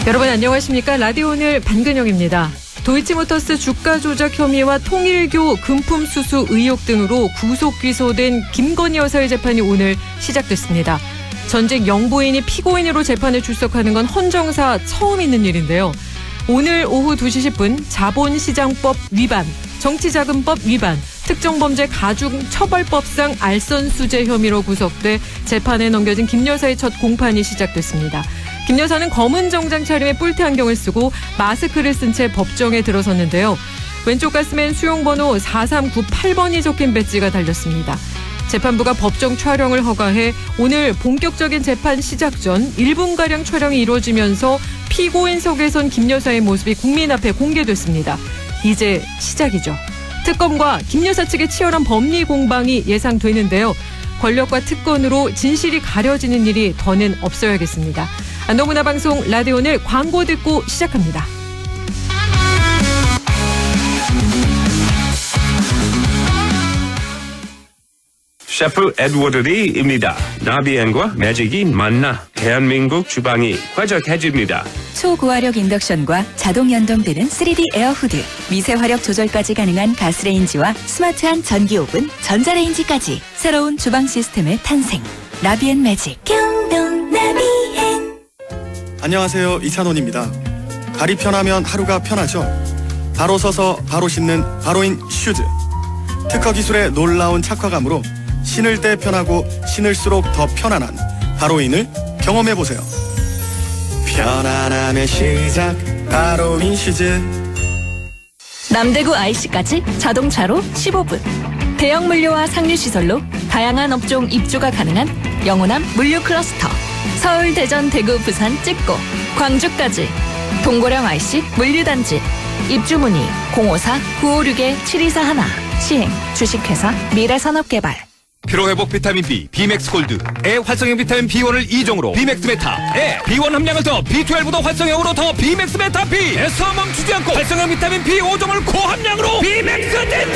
여러분 안녕하십니까? 라디오 오늘 반근영입니다. 도이치모터스 주가 조작 혐의와 통일교 금품 수수 의혹 등으로 구속 기소된 김건희 여사의 재판이 오늘 시작됐습니다. 전직 영부인이 피고인으로 재판에 출석하는 건 헌정사 처음 있는 일인데요. 오늘 오후 2시 10분 자본시장법 위반, 정치자금법 위반, 특정범죄 가중처벌법상 알선수재 혐의로 구속돼 재판에 넘겨진 김 여사의 첫 공판이 시작됐습니다. 김 여사는 검은 정장 차림에 뿔테 안경을 쓰고 마스크를 쓴 채 법정에 들어섰는데요. 왼쪽 가슴엔 수용번호 4398번이 적힌 배지가 달렸습니다. 재판부가 법정 촬영을 허가해 오늘 본격적인 재판 시작 전 1분가량 촬영이 이루어지면서 피고인석에 선 김 여사의 모습이 국민 앞에 공개됐습니다. 이제 시작이죠. 특검과 김 여사 측의 치열한 법리 공방이 예상되는데요. 권력과 특권으로 진실이 가려지는 일이 더는 없어야겠습니다. 안동문화방송 라디오 오늘 광고 듣고 시작합니다. 셰프 에드워드 리입니다. 나비엔과 매직이 만나 대한민국 주방이 쾌적해집니다. 초고화력 인덕션과 자동 연동되는 3D 에어후드, 미세 화력 조절까지 가능한 가스레인지와 스마트한 전기 오븐, 전자레인지까지 새로운 주방 시스템의 탄생. 나비엔 매직. 경동 나비엔. 안녕하세요. 이찬원입니다. 발이 편하면 하루가 편하죠. 바로 서서 바로 신는 바로인 슈즈. 특허 기술의 놀라운 착화감으로 신을 때 편하고 신을수록 더 편안한 바로인을 경험해보세요. 편안함의 시작 바로인 슈즈. 남대구 IC까지 자동차로 15분. 대형 물류와 상류 시설로 다양한 업종 입주가 가능한 영호남 물류 클러스터. 서울, 대전, 대구, 부산 찍고 광주까지 동고령 IC 물류단지. 입주 문의 054-956-7241. 시행 주식회사 미래산업개발. 피로회복 비타민 B, 비맥스 골드의 활성형 비타민 B1을 2종으로 비맥스 메타, 에 B1 함량을 더 B12도 활성형으로 더 비맥스 메타 B, 에서 멈추지 않고 활성형 비타민 B 5종을 고함량으로 비맥스 Z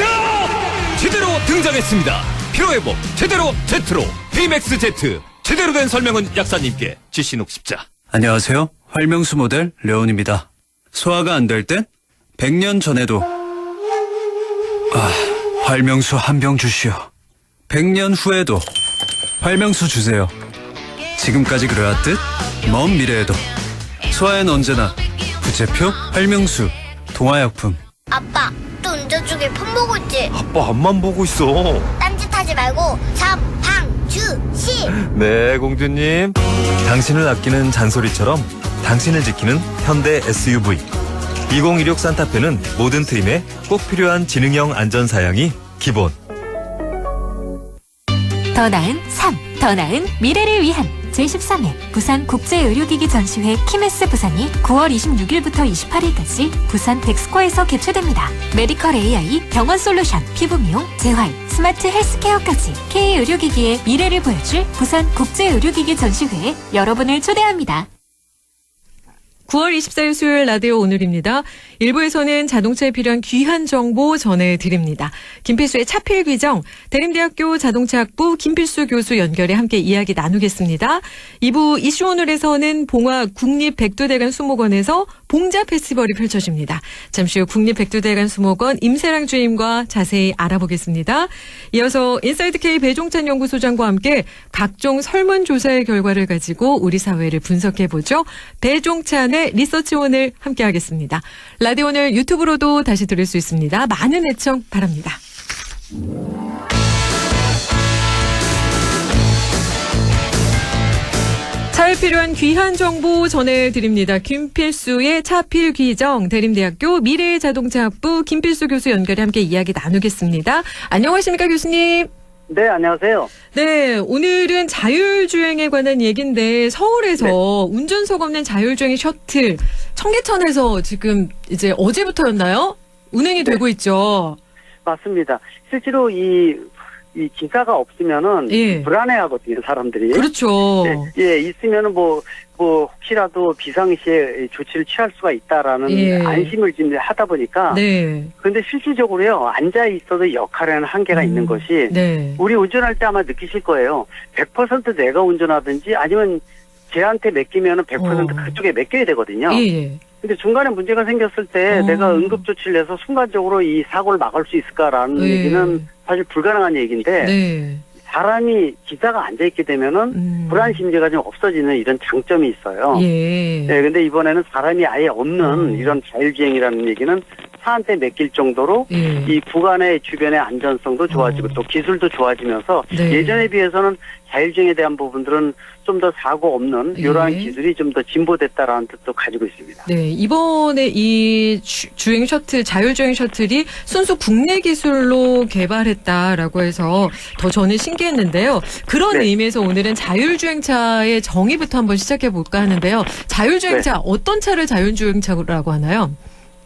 제대로 등장했습니다. 피로회복 제대로 Z로 비맥스 Z. 제대로 된 설명은 약사님께 지신욱 십자. 안녕하세요. 활명수 모델 려운입니다. 소화가 안 될 땐 100년 전에도 활명수 한 병 주시오. 100년 후에도 활명수 주세요. 지금까지 그래왔듯 먼 미래에도 소화엔 언제나 부제표 활명수. 동화약품. 아빠, 또 운전 중에 폰 보고 있지? 아빠 앞만 보고 있어. 딴짓하지 말고 삼방주시. 네, 공주님. 당신을 아끼는 잔소리처럼 당신을 지키는 현대 SUV 2016 산타페는 모든 트림에 꼭 필요한 지능형 안전사양이 기본. 더 나은 삶, 더 나은 미래를 위한 제13회 부산국제의료기기 전시회 키메스 부산이 9월 26일부터 28일까지 부산 덱스코에서 개최됩니다. 메디컬 AI, 병원 솔루션, 피부 미용, 재활, 스마트 헬스케어까지 K의료기기의 미래를 보여줄 부산국제의료기기 전시회에 여러분을 초대합니다. 9월 24일 수요일 라디오 오늘입니다. 1부에서는 자동차에 필요한 귀한 정보 전해드립니다. 김필수의 차필 귀정, 대림대학교 자동차학부 김필수 교수 연결해 함께 이야기 나누겠습니다. 2부 이슈 오늘에서는 봉화 국립백두대간 수목원에서 봉자 페스티벌이 펼쳐집니다. 잠시 후 국립백두대간 수목원 임세랑 주임과 자세히 알아보겠습니다. 이어서 인사이드 K 배종찬 연구소장과 함께 각종 설문조사의 결과를 가지고 우리 사회를 분석해보죠. 배종찬의 리서치원을 함께하겠습니다. 라디오 오늘 유튜브로도 다시 들을 수 있습니다. 많은 애청 바랍니다. 차에 필요한 귀한 정보 전해드립니다. 김필수의 차필 귀정, 대림대학교 미래자동차학부 김필수 교수 연결해 함께 이야기 나누겠습니다. 안녕하십니까 교수님. 네, 안녕하세요. 네, 오늘은 자율주행에 관한 얘기인데 서울에서 운전석 없는 자율주행 셔틀 청계천에서 지금 이제 어제부터였나요? 운행이 되고 있죠. 맞습니다. 실제로 이 이 기사가 없으면은 예. 불안해하거든요, 사람들이. 그렇죠. 예, 있으면은 뭐 혹시라도 비상시에 조치를 취할 수가 있다라는 예. 안심을 지금 하다 보니까. 네. 그런데 실질적으로요, 앉아 있어도 역할에는 한계가 있는 것이. 네. 우리 운전할 때 아마 느끼실 거예요. 100% 내가 운전하든지 아니면 쟤한테 맡기면은 100% 그쪽에 맡겨야 되거든요. 예. 근데 중간에 문제가 생겼을 때 내가 응급조치를 내서 순간적으로 이 사고를 막을 수 있을까라는 예. 얘기는 사실 불가능한 얘기인데 네. 사람이 기사가 앉아있게 되면은 불안 심리가 좀 없어지는 이런 장점이 있어요. 예. 네, 근데 이번에는 사람이 아예 없는 이런 자율주행이라는 얘기는 차한테 맡길 정도로 예. 이 구간의 주변의 안전성도 좋아지고 또 기술도 좋아지면서 네. 예전에 비해서는 자율주행에 대한 부분들은 좀 더 사고 없는 이러한 예. 기술이 좀 더 진보됐다라는 뜻도 가지고 있습니다. 네, 이번에 이 주행 셔틀, 자율주행 셔틀이 순수 국내 기술로 개발했다라고 해서 더 저는 신기했는데요. 그런 네. 의미에서 오늘은 자율주행차의 정의부터 한번 시작해 볼까 하는데요. 자율주행차, 네. 어떤 차를 자율주행차라고 하나요?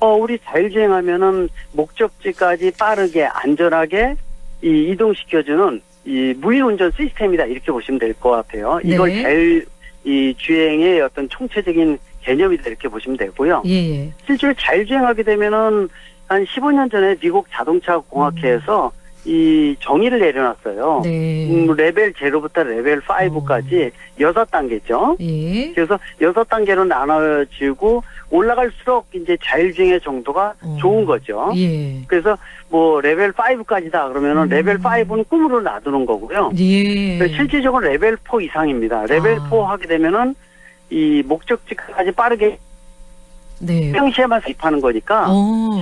우리 자율주행하면은 목적지까지 빠르게 안전하게 이동시켜주는 이 무인운전 시스템이다 이렇게 보시면 될 것 같아요. 이걸 네. 이 주행의 어떤 총체적인 개념이다 이렇게 보시면 되고요. 예. 실제로 자율주행하게 되면은 한 15년 전에 미국 자동차 공학회에서 이 정의를 내려놨어요. 네. 레벨 0부터 레벨 5까지 6단계죠. 예. 그래서 6단계로 나눠지고 올라갈수록 이제 자율주행의 정도가 좋은 거죠. 예. 그래서 뭐 레벨 5까지다 그러면은 레벨 5는 꿈으로 놔두는 거고요. 예. 실질적으로 레벨 4 이상입니다. 레벨 4 하게 되면은 이 목적지까지 빠르게 네. 평시에만 입하는 거니까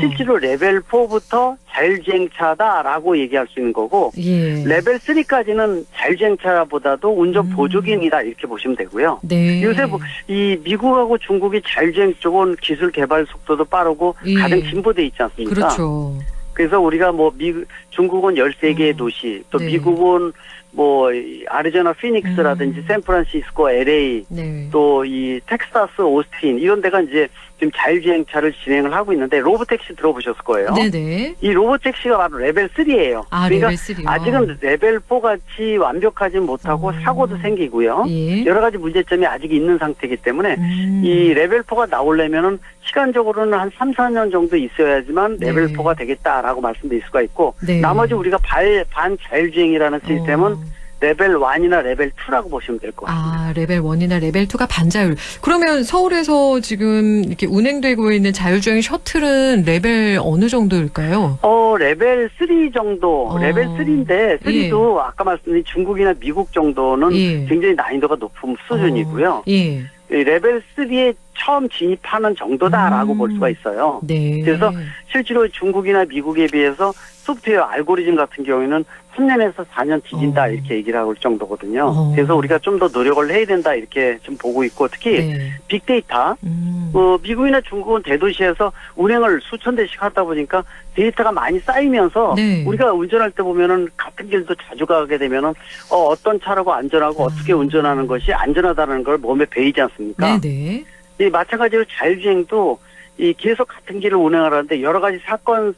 실제로 레벨 4부터 자율주행차다라고 얘기할 수 있는 거고 예. 레벨 3까지는 자율주행차보다도 운전 보조기입니다 이렇게 보시면 되고요. 네. 요새 이 미국하고 중국이 자율주행 쪽은 기술 개발 속도도 빠르고 예. 가장 진보돼 있지 않습니까? 그렇죠. 그래서 우리가 뭐 중국은 13개의 도시, 또 네. 미국은 뭐 아리조나 피닉스라든지 샌프란시스코, LA, 네. 또 이 텍사스, 오스틴 이런 데가 이제 지금 자율주행차를 진행을 하고 있는데 로보택시 들어보셨을 거예요. 네네. 이 로보택시가 바로 레벨 3예요. 아, 그러니까 레벨 3요. 아직은 레벨 4 같이 완벽하지 못하고 사고도 생기고요. 예. 여러 가지 문제점이 아직 있는 상태이기 때문에 이 레벨 4가 나오려면은 시간적으로는 한 3, 4년 정도 있어야지만 레벨 네. 4가 되겠다라고 말씀드릴 수가 있고 네. 나머지 우리가 반 자율주행이라는 시스템은 레벨 1이나 레벨 2라고 보시면 될 것 같습니다. 아, 레벨 1이나 레벨 2가 반자율. 그러면 서울에서 지금 이렇게 운행되고 있는 자율주행 셔틀은 레벨 어느 정도일까요? 레벨 3 정도, 레벨 3인데 3도 아까 말씀드린 중국이나 미국 정도는 예. 굉장히 난이도가 높은 수준이고요. 예. 레벨 3에 처음 진입하는 정도다라고 볼 수가 있어요. 네. 그래서 실제로 중국이나 미국에 비해서 소프트웨어 알고리즘 같은 경우에는 3년에서 4년 뒤진다 이렇게 얘기를 하고 있을 정도거든요. 그래서 우리가 좀 더 노력을 해야 된다 이렇게 좀 보고 있고 특히 네. 빅데이터 미국이나 중국은 대도시에서 운행을 수천 대씩 하다 보니까 데이터가 많이 쌓이면서 네. 우리가 운전할 때 보면은 같은 길도 자주 가게 되면은 어떤 차라고 안전하고 어떻게 운전하는 것이 안전하다는 걸 몸에 배이지 않습니까? 네네. 이 마찬가지로 자율주행도 이 계속 같은 길을 운행하는데 여러 가지 사건을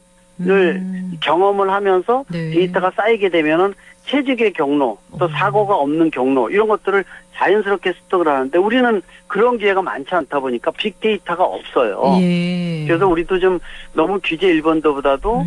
경험을 하면서 네. 데이터가 쌓이게 되면은 체직의 경로, 또 사고가 없는 경로 이런 것들을 자연스럽게 습득을 하는데 우리는 그런 기회가 많지 않다 보니까 빅데이터가 없어요. 예. 그래서 우리도 좀 너무 규제 일본도보다도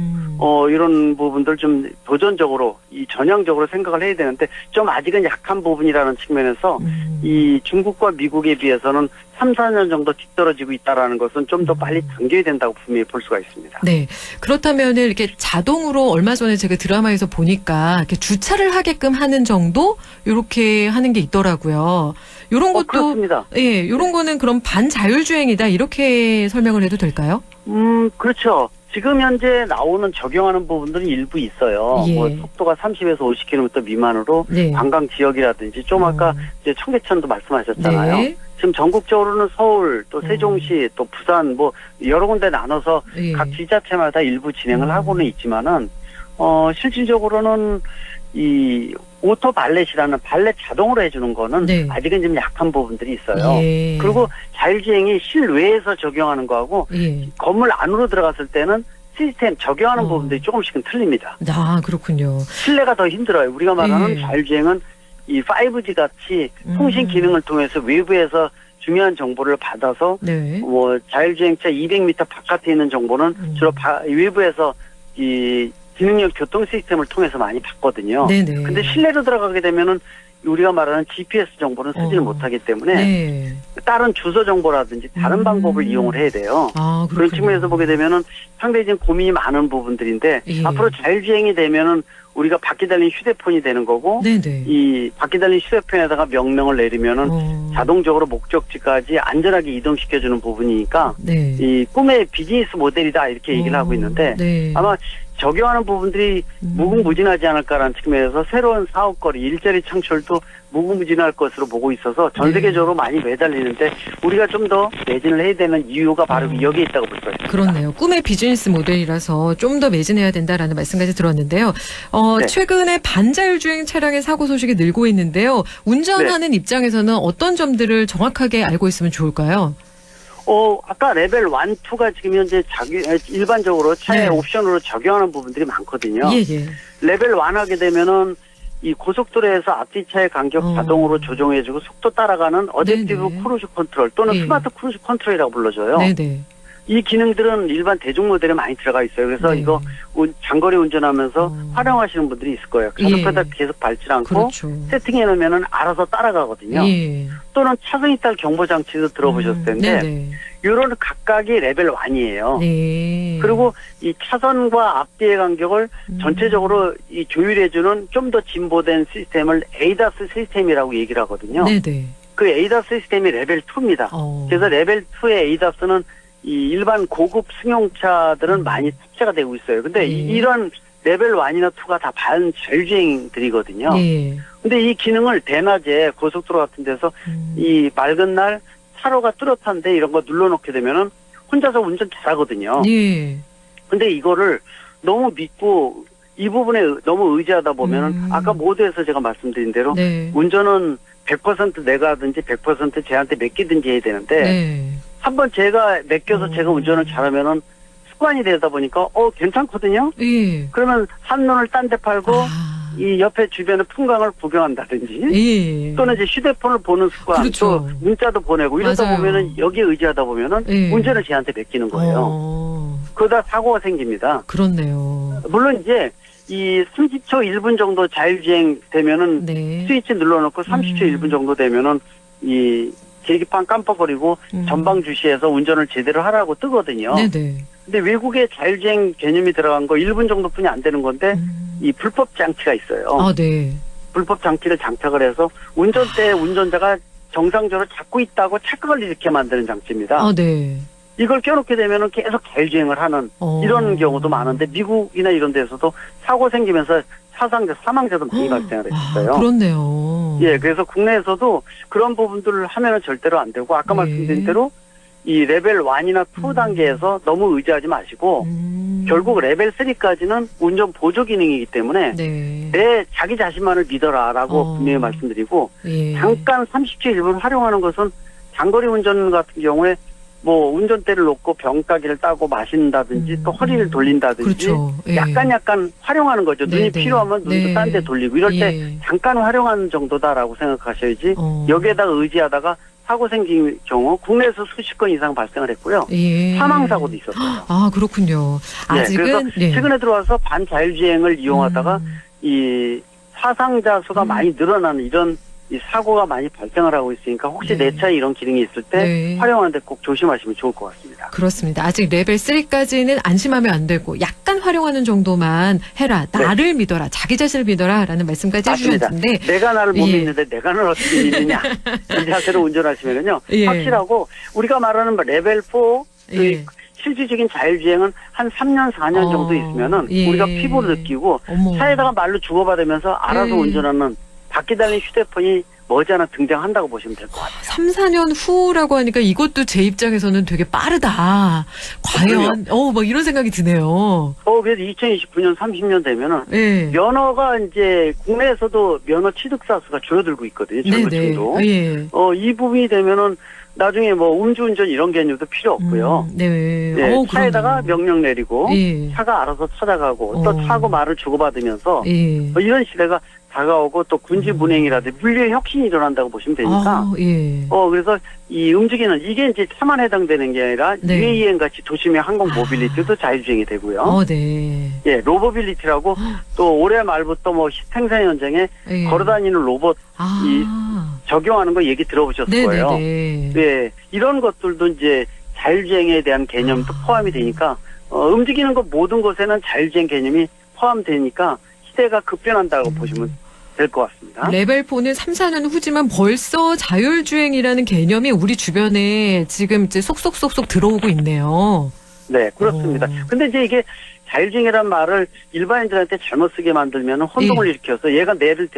이런 부분들 좀 도전적으로 이 전향적으로 생각을 해야 되는데 좀 아직은 약한 부분이라는 측면에서 이 중국과 미국에 비해서는 3, 4년 정도 뒤떨어지고 있다라는 것은 좀 더 빨리 당겨야 된다고 분명히 볼 수가 있습니다. 네. 그렇다면 이렇게 자동으로 얼마 전에 제가 드라마에서 보니까 이렇게 주차를 하게끔 하는 정도 이렇게 하는 게 있더라고요. 이런 것도 그렇습니다. 예, 이런 거는 그럼 반자율주행이다 이렇게 설명을 해도 될까요? 그렇죠. 지금 현재 나오는 적용하는 부분들이 일부 있어요. 예. 뭐 속도가 30에서 50km 미만으로 네. 관광 지역이라든지 좀 아까 이제 청계천도 말씀하셨잖아요. 네. 지금 전국적으로는 서울, 또 세종시, 또 부산 뭐 여러 군데 나눠서 예. 각 지자체마다 일부 진행을 하고는 있지만은 실질적으로는 이 오토 발렛이라는 발렛 자동으로 해주는 거는 네. 아직은 좀 약한 부분들이 있어요. 예. 그리고 자율주행이 실외에서 적용하는 거하고 예. 건물 안으로 들어갔을 때는 시스템 적용하는 부분들이 조금씩은 틀립니다. 아, 그렇군요. 신뢰가 더 힘들어요. 우리가 말하는 예. 자율주행은 이 5G 같이 통신 기능을 통해서 외부에서 중요한 정보를 받아서 네. 뭐 자율주행차 200m 바깥에 있는 정보는 주로 외부에서 이 기능형 교통 시스템을 통해서 많이 받거든요. 네네. 근데 실내로 들어가게 되면은 우리가 말하는 GPS 정보는 쓰지를 못하기 때문에 네. 다른 주소 정보라든지 다른 방법을 이용을 해야 돼요. 아, 그런 그렇군요. 측면에서 보게 되면은 상당히 지금 고민이 많은 부분들인데 예. 앞으로 자율주행이 되면은 우리가 바퀴 달린 휴대폰이 되는 거고 네네. 이 바퀴 달린 휴대폰에다가 명령을 내리면은 자동적으로 목적지까지 안전하게 이동시켜주는 부분이니까 네. 이 꿈의 비즈니스 모델이다 이렇게 얘기를 하고 있는데 네. 아마 적용하는 부분들이 무궁무진하지 않을까라는 측면에서 새로운 사업거리, 일자리 창출도 무궁무진할 것으로 보고 있어서 전 세계적으로 많이 매달리는데 우리가 좀 더 매진을 해야 되는 이유가 바로 여기에 있다고 볼 수 있습니다. 그렇네요. 꿈의 비즈니스 모델이라서 좀 더 매진해야 된다라는 말씀까지 들었는데요. 네. 최근에 반자율주행 차량의 사고 소식이 늘고 있는데요. 운전하는 입장에서는 어떤 점들을 정확하게 알고 있으면 좋을까요? 아까 레벨 1, 2가 지금 현재 일반적으로 차의 네. 옵션으로 적용하는 부분들이 많거든요. 예, 예. 레벨 1 하게 되면은 이 고속도로에서 앞뒤 차의 간격 자동으로 조정해주고 속도 따라가는 어댑티브 네네. 크루즈 컨트롤 또는 예. 스마트 크루즈 컨트롤이라고 불러줘요. 네네. 이 기능들은 일반 대중 모델에 많이 들어가 있어요. 그래서 네. 이거 장거리 운전하면서 활용하시는 분들이 있을 거예요. 가속 예. 페달 계속 밟지 않고 그렇죠. 세팅해 놓으면은 알아서 따라가거든요. 예. 또는 차선이 딸 경보 장치도 들어보셨을 텐데 네네. 이런 각각이 레벨 1이에요. 네. 그리고 이 차선과 앞뒤의 간격을 전체적으로 이 조율해주는 좀 더 진보된 시스템을 ADAS 시스템이라고 얘기를 하거든요. 네네. 그 ADAS 시스템이 레벨 2입니다. 그래서 레벨 2의 ADAS는 이 일반 고급 승용차들은 많이 탑재가 되고 있어요. 근데 이런 레벨 1이나 2가 다 반자율주행들이거든요. 예. 근데 이 기능을 대낮에 고속도로 같은 데서 이 맑은 날 차로가 뚜렷한데 이런 거 눌러놓게 되면은 혼자서 운전 잘하거든요. 예. 근데 이거를 너무 믿고 이 부분에 너무 의지하다 보면은 아까 모두에서 제가 말씀드린 대로 네. 운전은 100% 내가 하든지 100% 쟤한테 맡기든지 해야 되는데 네. 한번 제가 맡겨서 제가 운전을 잘하면은 습관이 되다 보니까 괜찮거든요. 예. 그러면 한눈을 딴 데 팔고 이 옆에 주변의 풍광을 구경한다든지 예. 또는 이제 휴대폰을 보는 습관 그렇죠. 또 문자도 보내고 이러다 맞아요. 보면은 여기에 의지하다 보면은 예. 운전을 쟤한테 맡기는 거예요. 그러다 사고가 생깁니다. 그렇네요. 물론 이제 이 30초 1분 정도 자율주행 되면은 네. 스위치 눌러놓고 30초 1분 정도 되면은 이 계기판 깜빡거리고 전방 주시해서 운전을 제대로 하라고 뜨거든요. 네네. 근데 외국에 자율주행 개념이 들어간 거 1분 정도뿐이 안 되는 건데 이 불법 장치가 있어요. 아, 네. 불법 장치를 장착을 해서 운전대 운전자가 정상적으로 잡고 있다고 착각을 일으켜 만드는 장치입니다. 아, 네. 이걸 껴놓게 되면은 계속 자율주행을 하는 이런 경우도 많은데 미국이나 이런 데서도 사고 생기면서 사망자도 많이 발생을 했어요. 그렇네요. 예, 그래서 국내에서도 그런 부분들을 하면은 절대로 안 되고 아까 말씀드린 대로 이 레벨 1이나 2 단계에서 너무 의지하지 마시고 결국 레벨 3까지는 운전 보조 기능이기 때문에 네. 내 자기 자신만을 믿어라라고 분명히 말씀드리고 예. 잠깐 30초 1분 활용하는 것은 장거리 운전 같은 경우에 뭐 운전대를 놓고 병따기를 따고 마신다든지 또 허리를 돌린다든지 그렇죠. 예. 약간 활용하는 거죠. 눈이 네네. 필요하면 눈도 딴 데 돌리고 이럴 때 잠깐 활용하는 정도다라고 생각하셔야지 여기에다가 의지하다가 사고 생긴 경우 국내에서 수십 건 이상 발생을 했고요. 예. 사망사고도 있었어요. 아, 그렇군요. 아직은 그래서 최근에 들어와서 반자율주행을 이용하다가 이 사상자 수가 많이 늘어나는 이런 이 사고가 많이 발생을 하고 있으니까 혹시 내 차에 이런 기능이 있을 때 활용하는데 꼭 조심하시면 좋을 것 같습니다. 그렇습니다. 아직 레벨 3까지는 안심하면 안 되고 약간 활용하는 정도만 해라. 나를 믿어라. 자기 자신을 믿어라라는 말씀까지 맞습니다. 해주셨는데 내가 나를 못 믿는데 내가 나를 어떻게 믿느냐 이 자세로 운전하시면요 확실하고 우리가 말하는 레벨 4 실질적인 자율주행은 한 3년 4년 정도 있으면은 우리가 피부로 느끼고 차에다가 말로 주고받으면서 알아서 운전하는 바퀴 달린 휴대폰이 머지않아 등장한다고 보시면 될 것 같아요. 3, 4년 후라고 하니까 이것도 제 입장에서는 되게 빠르다. 과연? 막 이런 생각이 드네요. 그래서 2029년, 30년 되면은 면허가 이제 국내에서도 면허 취득사 수가 줄어들고 있거든요. 젊은 층도. 이 부분이 되면은 나중에 뭐 음주운전 이런 개념도 필요 없고요. 네. 예, 차에다가 명령 내리고 예. 차가 알아서 찾아가고 또 차하고 말을 주고받으면서 예. 뭐 이런 시대가 다가오고 또 군지 문행이라든지 물리의 혁신이 일어난다고 보시면 되니까 예. 그래서 이 움직이는 이게 이제 차만 해당되는 게 아니라 네. UAM 같이 도심의 항공 모빌리티도 자율주행이 되고요. 네. 예, 로보빌리티라고 또 올해 말부터 뭐 생산 현장에 예. 걸어다니는 로봇 적용하는 거 얘기 들어보셨을 거예요. 네네네. 네, 이런 것들도 이제 자율주행에 대한 개념도 포함이 되니까 움직이는 것 모든 것에는 자율주행 개념이 포함되니까 시대가 급변한다고 보시면 될 것 같습니다. 레벨 4는 3, 4년 후지만 벌써 자율주행이라는 개념이 우리 주변에 지금 이제 속속속속 들어오고 있네요. 네, 그렇습니다. 근데 이제 이게 자율주행이라는 말을 일반인들한테 잘못 쓰게 만들면 혼동을 일으켜서 얘가 내를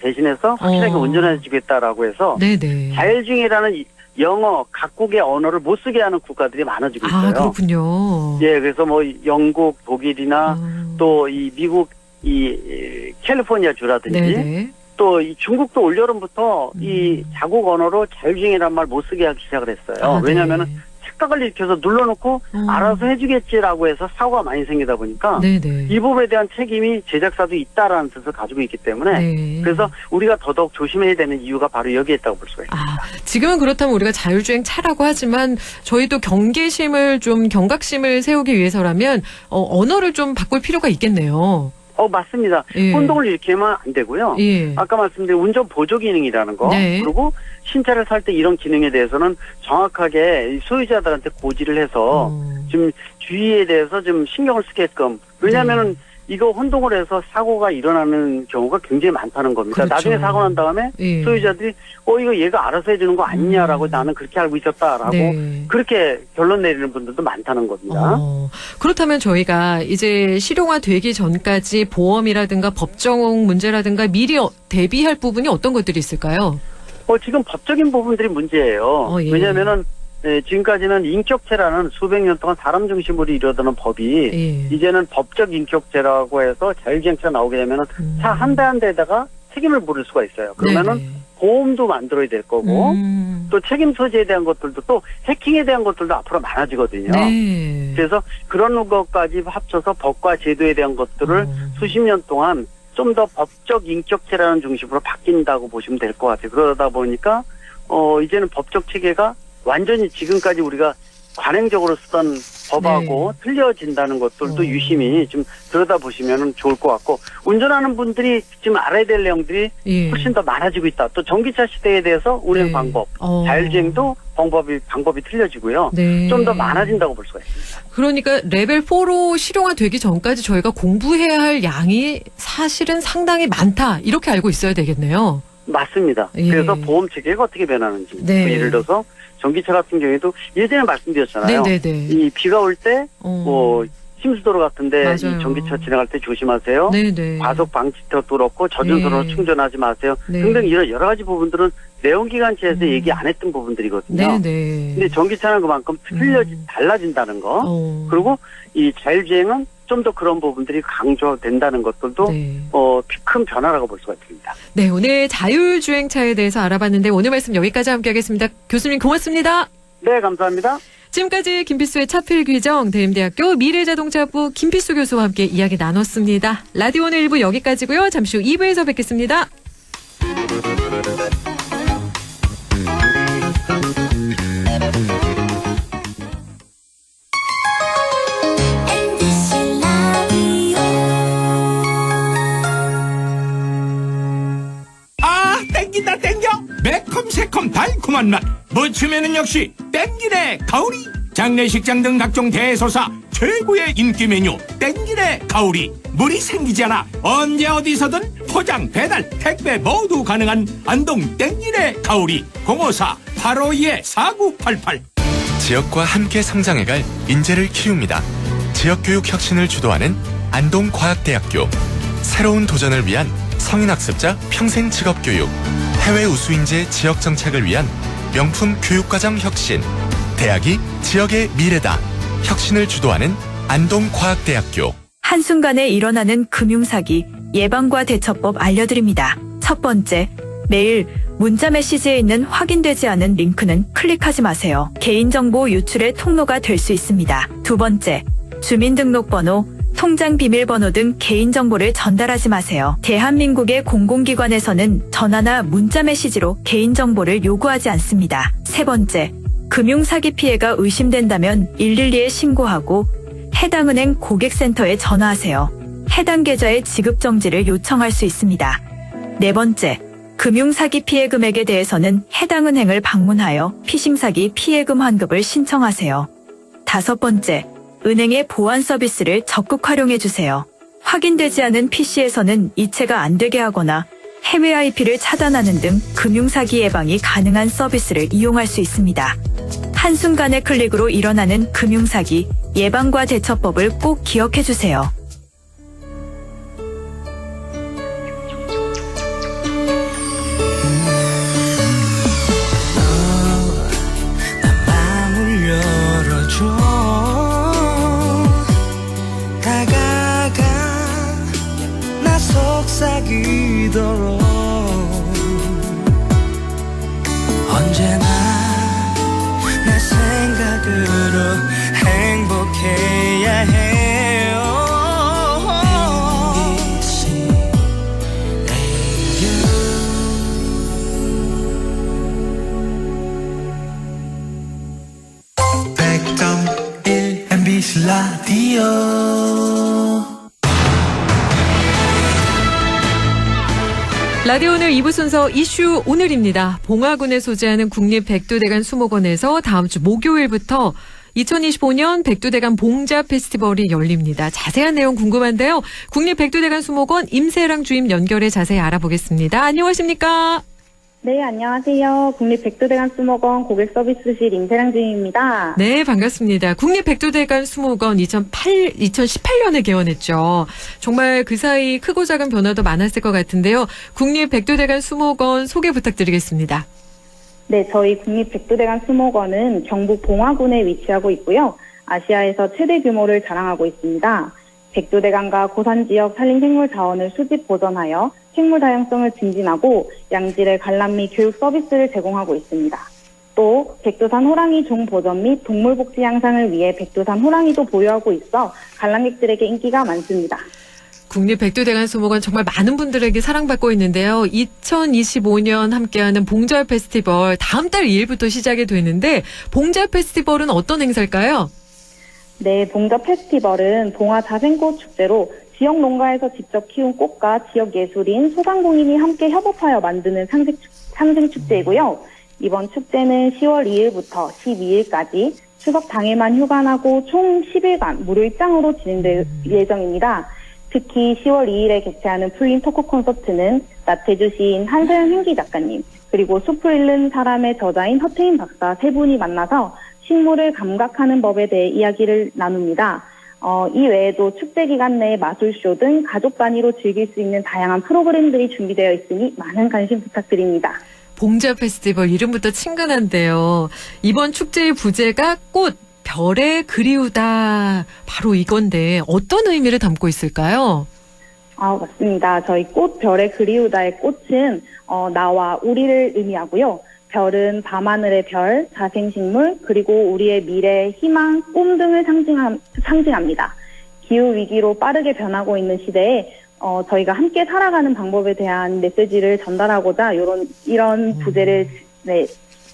대신해서 확실하게 운전해주겠다라고 해서 네네. 자율주행이라는 영어, 각국의 언어를 못 쓰게 하는 국가들이 많아지고 있어요. 그렇군요. 예, 그래서 뭐 영국, 독일이나 또 이 미국, 이 캘리포니아 주라든지 네네. 또 이 중국도 올여름부터 이 자국 언어로 자율주행이라는 말 못 쓰게 하기 시작을 했어요. 왜냐하면은 착각을 일으켜서 눌러놓고 알아서 해주겠지라고 해서 사고가 많이 생기다 보니까 네네. 이 부분에 대한 책임이 제작사도 있다라는 뜻을 가지고 있기 때문에 네. 그래서 우리가 더더욱 조심해야 되는 이유가 바로 여기에 있다고 볼 수가 있습니다. 지금은 그렇다면 우리가 자율주행 차라고 하지만 저희도 경계심을 좀 경각심을 세우기 위해서라면 언어를 좀 바꿀 필요가 있겠네요. 맞습니다. 예. 혼동을 일으키면 안 되고요. 예. 아까 말씀드린 운전 보조 기능이라는 거. 네. 그리고 신차를 살 때 이런 기능에 대해서는 정확하게 소유자들한테 고지를 해서 좀 주의에 대해서 좀 신경을 쓰게끔. 왜냐하면은 이거 혼동을 해서 사고가 일어나는 경우가 굉장히 많다는 겁니다. 그렇죠. 나중에 사고 난 다음에 예. 소유자들이 이거 얘가 알아서 해주는 거 아니냐라고 나는 그렇게 알고 있었다라고 네. 그렇게 결론 내리는 분들도 많다는 겁니다. 그렇다면 저희가 이제 실용화되기 전까지 보험이라든가 법정 문제라든가 미리 대비할 부분이 어떤 것들이 있을까요? 지금 법적인 부분들이 문제예요. 예. 왜냐하면은 지금까지는 인격체라는 수백 년 동안 사람 중심으로 이루어지는 법이 예. 이제는 법적 인격체라고 해서 자율주행차가 나오게 되면은 차 한 대 한 대에다가 책임을 물을 수가 있어요. 그러면은 네네. 보험도 만들어야 될 거고 또 책임 소재에 대한 것들도 또 해킹에 대한 것들도 앞으로 많아지거든요. 네. 그래서 그런 것까지 합쳐서 법과 제도에 대한 것들을 수십 년 동안 좀 더 법적 인격체라는 중심으로 바뀐다고 보시면 될 것 같아요. 그러다 보니까 이제는 법적 체계가 완전히 지금까지 우리가 관행적으로 쓰던 법하고 틀려진다는 것들도 유심히 좀 들여다보시면 좋을 것 같고 운전하는 분들이 지금 알아야 될 내용들이 훨씬 더 많아지고 있다. 또 전기차 시대에 대해서 운행 방법, 자율주행도 방법이 틀려지고요. 좀 더 많아진다고 볼 수가 있습니다. 그러니까 레벨 4로 실용화되기 전까지 저희가 공부해야 할 양이 사실은 상당히 많다. 이렇게 알고 있어야 되겠네요. 맞습니다. 그래서 보험 체계가 어떻게 변하는지. 네. 예를 들어서 전기차 같은 경우에도 예전에 말씀드렸잖아요. 네네네. 이 비가 올 때 심수도로 같은데 맞아요. 이 전기차 지나갈 때 조심하세요. 네네. 과속 방지턱도 그렇고 저준선으로 충전하지 마세요. 네. 등등 이런 여러 가지 부분들은 내연기관차에서 얘기 안 했던 부분들이거든요. 네네. 근데 전기차는 그만큼 달라진다는 거. 그리고 이 자율주행은 좀 더 그런 부분들이 강조된다는 것들도 큰 변화라고 볼 수가 있습니다. 네, 오늘 자율주행차에 대해서 알아봤는데 오늘 말씀 여기까지 함께하겠습니다. 교수님 고맙습니다. 네, 감사합니다. 지금까지 김필수의 차필규정 대림대학교 미래자동차부 김필수 교수와 함께 이야기 나눴습니다. 라디오 오늘 1부 여기까지고요. 잠시 후 2부에서 뵙겠습니다. 땡긴다 땡겨 매콤 새콤 달콤한 맛 무침에는 역시 땡기네 가오리 장례식장 등 각종 대소사 최고의 인기 메뉴 땡기네 가오리 물이 생기지 않아 언제 어디서든 포장 배달 택배 모두 가능한 안동 땡기네 가오리 054-852-4988 지역과 함께 성장해갈 인재를 키웁니다. 지역교육 혁신을 주도하는 안동과학대학교 새로운 도전을 위한 성인학습자 평생 직업교육 해외 우수인재 지역 정착을 위한 명품 교육과정 혁신 대학이 지역의 미래다 혁신을 주도하는 안동과학대학교 한순간에 일어나는 금융사기 예방과 대처법 알려드립니다. 첫 번째, 매일 문자 메시지에 있는 확인되지 않은 링크는 클릭하지 마세요. 개인정보 유출의 통로가 될 수 있습니다. 두 번째, 주민등록번호, 통장 비밀번호 등 개인정보를 전달하지 마세요. 대한민국의 공공기관에서는 전화나 문자 메시지로 개인정보를 요구하지 않습니다. 세 번째, 금융사기 피해가 의심된다면 112에 신고하고 해당 은행 고객센터에 전화하세요. 해당 계좌의 지급 정지를 요청할 수 있습니다. 네 번째, 금융사기 피해 금액에 대해서는 해당 은행을 방문하여 피싱사기 피해금 환급을 신청하세요. 다섯 번째, 은행의 보안 서비스를 적극 활용해 주세요. 확인되지 않은 PC에서는 이체가 안 되게 하거나 해외 IP를 차단하는 등 금융사기 예방이 가능한 서비스를 이용할 수 있습니다. 한순간의 클릭으로 일어나는 금융사기 예방과 대처법을 꼭 기억해 주세요. 속삭이도록 언제나 내 생각으로 행복해야 해요. MBC 라디오 오늘 2부 순서 이슈 오늘입니다. 봉화군에 소재하는 국립백두대간 수목원에서 다음 주 목요일부터 2025년 백두대간 봉자 페스티벌이 열립니다. 자세한 내용 궁금한데요. 국립백두대간 수목원 임세랑 주임 연결해 자세히 알아보겠습니다. 안녕하십니까? 네, 안녕하세요. 국립백두대간 수목원 고객서비스실 임세랑 주임입니다. 네, 반갑습니다. 국립백두대간 수목원 2018년에 개원했죠. 정말 그 사이 크고 작은 변화도 많았을 것 같은데요. 국립백두대간 수목원 소개 부탁드리겠습니다. 네, 저희 국립백두대간 수목원은 경북 봉화군에 위치하고 있고요. 아시아에서 최대 규모를 자랑하고 있습니다. 백두대간과 고산 지역 산림 생물 자원을 수집 보존하여 생물 다양성을 증진하고 양질의 관람 및 교육 서비스를 제공하고 있습니다. 또 백두산 호랑이 종 보존 및 동물 복지 향상을 위해 백두산 호랑이도 보유하고 있어 관람객들에게 인기가 많습니다. 국립백두대간 수목원 정말 많은 분들에게 사랑받고 있는데요. 2025년 함께하는 봉자 페스티벌 다음 달 2일부터 시작이 되는데 봉자 페스티벌은 어떤 행사일까요? 네, 봉자 페스티벌은 봉화 자생꽃 축제로 지역 농가에서 직접 키운 꽃과 지역 예술인, 소상공인이 함께 협업하여 만드는 상생 축제이고요. 이번 축제는 10월 2일부터 12일까지 추석 당일만 휴관하고 총 10일간 무료 입장으로 진행될 예정입니다. 특히 10월 2일에 개최하는 풀림 토크 콘서트는 나태주 시인 한서연 횡기 작가님, 그리고 숲을 잃는 사람의 저자인 허태인 박사 세 분이 만나서 식물을 감각하는 법에 대해 이야기를 나눕니다. 이 외에도 축제 기간 내에 마술쇼 등 가족 단위로 즐길 수 있는 다양한 프로그램들이 준비되어 있으니 많은 관심 부탁드립니다. 봉자 페스티벌 이름부터 친근한데요. 이번 축제의 부제가 꽃, 별의 그리우다. 바로 이건데 어떤 의미를 담고 있을까요? 맞습니다. 저희 꽃, 별의 그리우다의 꽃은 나와 우리를 의미하고요. 별은 밤하늘의 별, 자생식물, 그리고 우리의 미래, 희망, 꿈 등을 상징합니다. 기후위기로 빠르게 변하고 있는 시대에 저희가 함께 살아가는 방법에 대한 메시지를 전달하고자 이런 부제를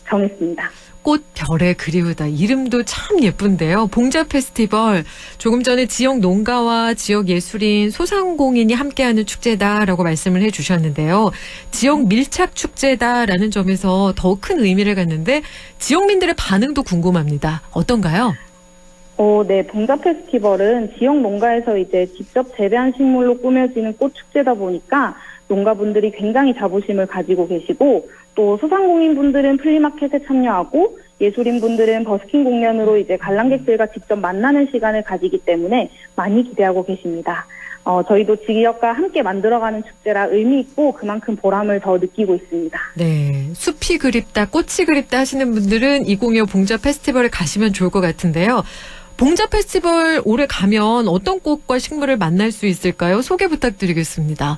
정했습니다. 꽃, 별의 그리우다. 이름도 참 예쁜데요. 봉자 페스티벌, 조금 전에 지역 농가와 지역 예술인, 소상공인이 함께하는 축제다라고 말씀을 해주셨는데요. 지역 밀착 축제다라는 점에서 더 큰 의미를 갖는데 지역민들의 반응도 궁금합니다. 어떤가요? 네, 봉자 페스티벌은 지역 농가에서 이제 직접 재배한 식물로 꾸며지는 꽃 축제다 보니까 농가분들이 굉장히 자부심을 가지고 계시고, 또 소상공인분들은 플리마켓에 참여하고 예술인분들은 버스킹 공연으로 이제 관람객들과 직접 만나는 시간을 가지기 때문에 많이 기대하고 계십니다. 저희도 지역과 함께 만들어가는 축제라 의미 있고 그만큼 보람을 더 느끼고 있습니다. 네, 숲이 그립다, 꽃이 그립다 하시는 분들은 2025 봉자 페스티벌에 가시면 좋을 것 같은데요. 봉자 페스티벌 올해 가면 어떤 꽃과 식물을 만날 수 있을까요? 소개 부탁드리겠습니다.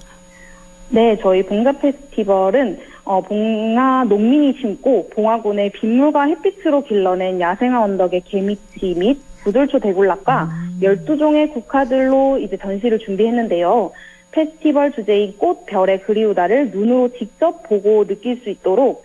네, 저희 봉자 페스티벌은 봉화 농민이 심고 봉화군의 빗물과 햇빛으로 길러낸 야생화 언덕의 개미치 및 구절초 대군락과 12종의 국화들로 이제 전시를 준비했는데요. 페스티벌 주제인 꽃, 별의 그리우다를 눈으로 직접 보고 느낄 수 있도록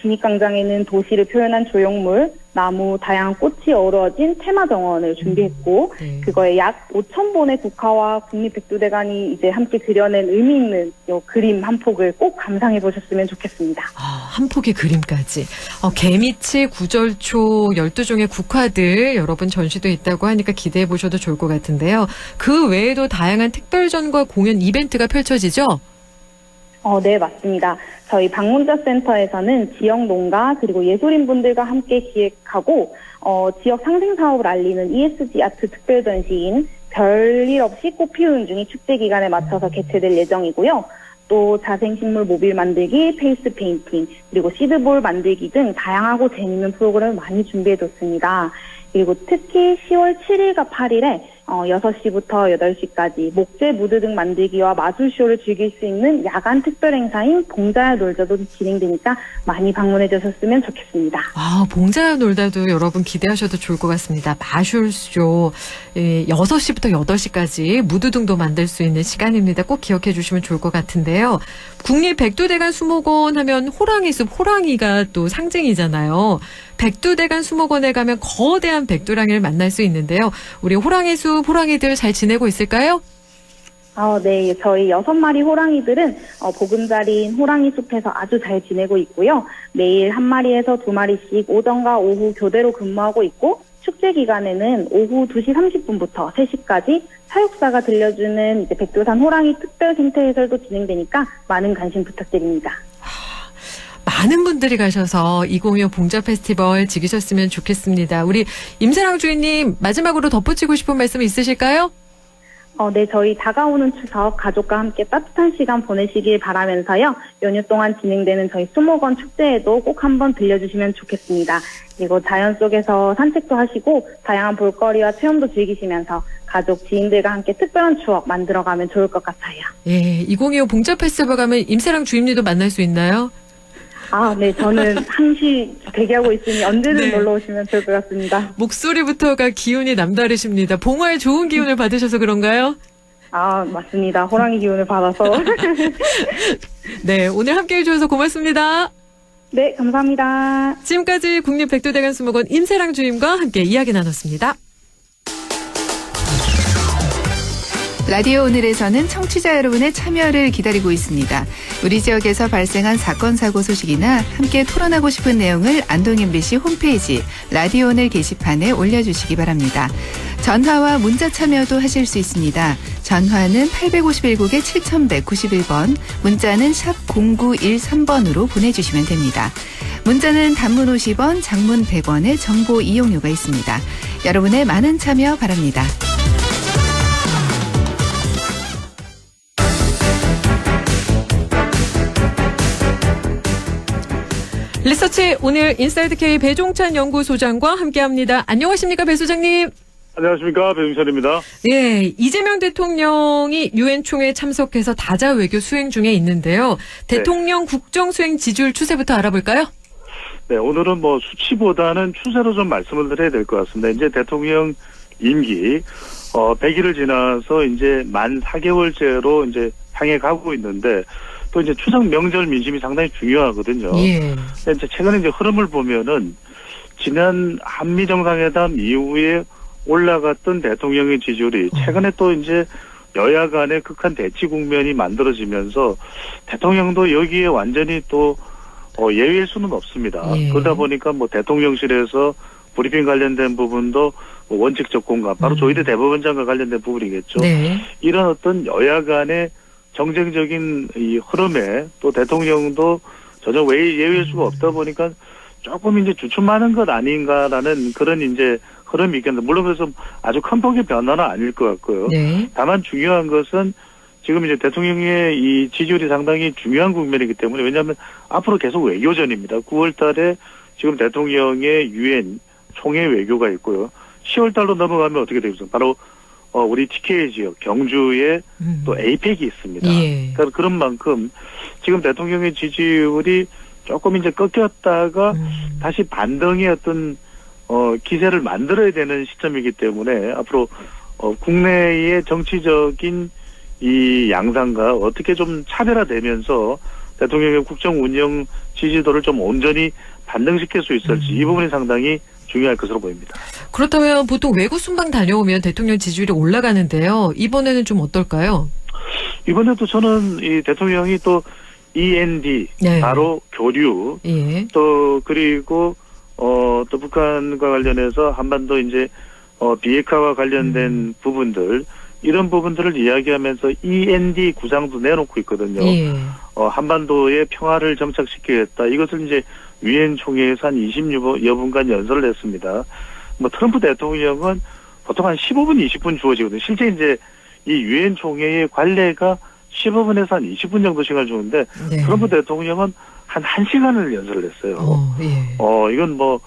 진입광장에는 도시를 표현한 조형물, 나무, 다양한 꽃이 어우러진 테마 정원을 준비했고, 그거에 약 5,000본의 국화와 국립백두대간이 이제 함께 그려낸 의미 있는 요 그림 한 폭을 꼭 감상해 보셨으면 좋겠습니다. 한 폭의 그림까지. 개미치, 구절초, 12종의 국화들 여러분 전시도 있다고 하니까 기대해 보셔도 좋을 것 같은데요. 그 외에도 다양한 특별전과 공연 이벤트가 펼쳐지죠? 네, 맞습니다. 저희 방문자센터에서는 지역 농가 그리고 예술인분들과 함께 기획하고 지역 상생 사업을 알리는 ESG 아트 특별 전시인 별일 없이 꽃 피우는 중이 축제 기간에 맞춰서 개최될 예정이고요. 또 자생식물 모빌 만들기, 페이스 페인팅, 그리고 시드볼 만들기 등 다양하고 재미있는 프로그램을 많이 준비해뒀습니다. 그리고 특히 10월 7일과 8일에 6시부터 8시까지 목재 무드 등 만들기와 마술쇼를 즐길 수 있는 야간 특별 행사인 봉자야 놀자도 진행되니까 많이 방문해 주셨으면 좋겠습니다. 봉자야 놀자도 여러분 기대하셔도 좋을 것 같습니다. 마술쇼 6시부터 8시까지 무드 등도 만들 수 있는 시간입니다. 꼭 기억해 주시면 좋을 것 같은데요. 국립백두대간 수목원 하면 호랑이 숲, 호랑이가 또 상징이잖아요. 백두대간 수목원에 가면 거대한 백두랑이를 만날 수 있는데요. 우리 호랑이 숲, 호랑이들 잘 지내고 있을까요? 네. 저희 6마리 호랑이들은 보금자리인 호랑이 숲에서 아주 잘 지내고 있고요. 매일 1마리에서 2마리씩 오전과 오후 교대로 근무하고 있고, 축제 기간에는 오후 2시 30분부터 3시까지 사육사가 들려주는 이제 백두산 호랑이 특별 생태 해설도 진행되니까 많은 관심 부탁드립니다. 많은 분들이 가셔서 2025 봉자 페스티벌 즐기셨으면 좋겠습니다. 우리 임세랑 주인님 마지막으로 덧붙이고 싶은 말씀 있으실까요? 네, 저희 다가오는 추석 가족과 함께 따뜻한 시간 보내시길 바라면서요. 연휴 동안 진행되는 저희 수목원 축제에도 꼭 한번 들려주시면 좋겠습니다. 그리고 자연 속에서 산책도 하시고 다양한 볼거리와 체험도 즐기시면서 가족, 지인들과 함께 특별한 추억 만들어가면 좋을 것 같아요. 2025 봉자 페스티벌 가면 임세랑 주임님도 만날 수 있나요? 네, 저는 항시 대기하고 있으니 언제든 놀러 오시면 좋을 것 같습니다. 목소리부터가 기운이 남다르십니다. 봉화의 좋은 기운을 받으셔서 그런가요? 맞습니다. 호랑이 기운을 받아서. 네, 오늘 함께해 주셔서 고맙습니다. 네, 감사합니다. 지금까지 국립백두대간 수목원 임세랑 주임과 함께 이야기 나눴습니다. 라디오 오늘에서는 청취자 여러분의 참여를 기다리고 있습니다. 우리 지역에서 발생한 사건, 사고 소식이나 함께 토론하고 싶은 내용을 안동 MBC 홈페이지 라디오 오늘 게시판에 올려주시기 바랍니다. 전화와 문자 참여도 하실 수 있습니다. 전화는 851국에 7191번, 문자는 샵 0913번으로 보내주시면 됩니다. 문자는 단문 50원, 장문 100원의 정보 이용료가 있습니다. 여러분의 많은 참여 바랍니다. 리서치 오늘 인사이드 K 배종찬 연구소장과 함께합니다. 안녕하십니까, 배 소장님? 안녕하십니까, 배종찬입니다. 이재명 대통령이 유엔 총회에 참석해서 다자 외교 수행 중에 있는데요. 대통령 국정 수행 지지율 추세부터 알아볼까요? 네, 오늘은 수치보다는 추세로 좀 말씀을 드려야 될 것 같습니다. 이제 대통령 임기 100일을 지나서 이제 만 4개월째로 이제 향해 가고 있는데, 또 이제 추석 명절 민심이 상당히 중요하거든요. 이제 최근에 이제 흐름을 보면은 지난 한미 정상회담 이후에 올라갔던 대통령의 지지율이 최근에 또 이제 여야 간의 극한 대치 국면이 만들어지면서 대통령도 여기에 완전히 또 예외일 수는 없습니다. 그러다 보니까 대통령실에서 브리핑 관련된 부분도 원칙적 공감, 바로 조희대 대법원장과 관련된 부분이겠죠. 이런 어떤 여야 간의 정쟁적인 이 흐름에 또 대통령도 전혀 예외일 수가 없다 보니까 조금 이제 주춤하는 것 아닌가라는 그런 이제 흐름이 있겠는데, 물론 그래서 아주 큰 폭의 변화는 아닐 것 같고요. 다만 중요한 것은 지금 이제 대통령의 이 지지율이 상당히 중요한 국면이기 때문에, 왜냐하면 앞으로 계속 외교전입니다. 9월 달에 지금 대통령의 유엔 총회 외교가 있고요. 10월 달로 넘어가면 어떻게 되겠습니까? 바로 우리 TK 지역 경주에 또 에이펙이 있습니다. 예. 그러니까 그런 만큼 지금 대통령의 지지율이 조금 이제 꺾였다가 다시 반등의 어떤 기세를 만들어야 되는 시점이기 때문에 앞으로 국내의 정치적인 이 양상과 어떻게 좀 차별화되면서 대통령의 국정 운영 지지도를 좀 온전히 반등시킬 수 있을지 이 부분이 상당히 중요할 것으로 보입니다. 그렇다면 보통 외국 순방 다녀오면 대통령 지지율이 올라가는데요. 이번에는 좀 어떨까요? 이번에도 저는 이 대통령이 또 END 네. 바로 교류 예. 또 그리고 또 북한과 관련해서 한반도 이제 비핵화와 관련된 부분들 이런 부분들을 이야기하면서 END 구상도 내놓고 있거든요. 예. 한반도의 평화를 정착시키겠다. 이것을 이제 유엔 총회에서 한 20여 분간 연설을 했습니다. 뭐 트럼프 대통령은 보통 한 15분, 20분 주어지거든요. 실제 이제 이 유엔 총회의 관례가 15분에서 한 20분 정도 시간을 주는데 네. 트럼프 대통령은 한 1시간을 연설을 했어요. 예. 이건 뭐